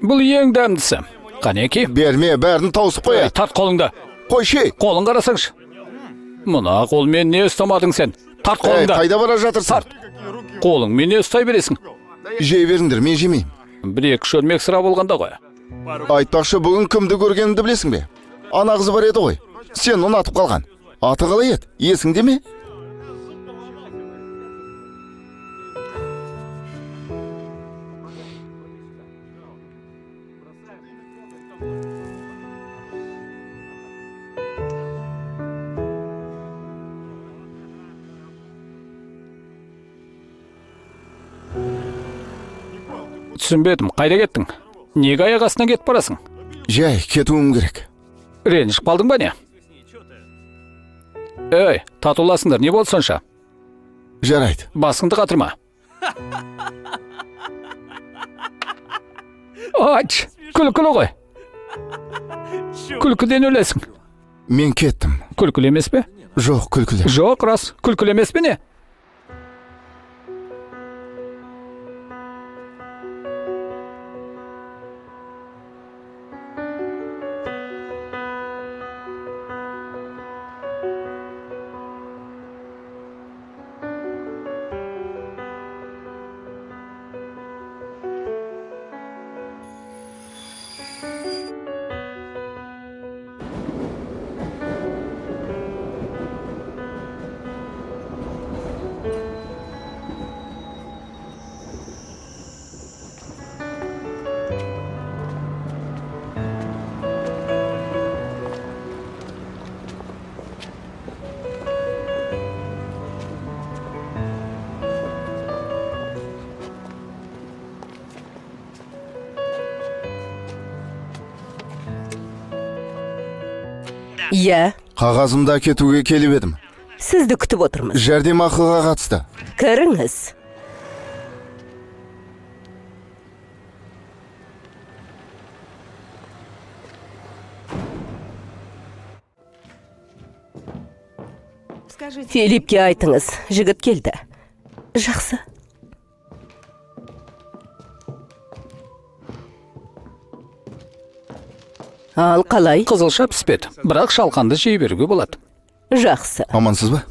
Бұл ең дәмдісі. Қанеки? Берме, бәрін тауысып қояды. Тарт қолыңды. Қой шей. Қолың қарасаңшы. Мұна қолмен не ұстамадың сен? Тарт қолыңды. Қайда бара жатырсың? Қолыңмен не ұстай бересің? Жей беріңдер, мен жемеймін. Бір-екі шөлмек сыра болғанда ғой. Айтпақшы, бүгін кімді көргенімді білесің бе? Ана қызы бар еді ғой. Сен ұнатып қалған. Аты қалай еді? Есіңде ме? Түсінбедім, қайда кеттің? Неге аяқ астынан кетіп барасың? Жай, кетуім керек. Ренжіп қалдың ба не? Ей, татуласыңдар, не болды сонша? Жарайды. Басыңды қатырма. Ач, күлкілі ғой. Күлкіден өлесің. Мен кеттім. Күлкілі емес пе? Жоқ, күлкілі. Жоқ, рас. Күлкілі емес пе не? Иә, Қағазымда кетуге келіп едім. сізді күтіп отырмыз. Жәрдемақыға қатысты. Кіріңіз. Филиппке айтыңыз, жігіт келді. Жақсы. Ал қалай? Қызылша піспеді, бірақ шалқанды жей беруге болады. Жақсы. Амансыз ба?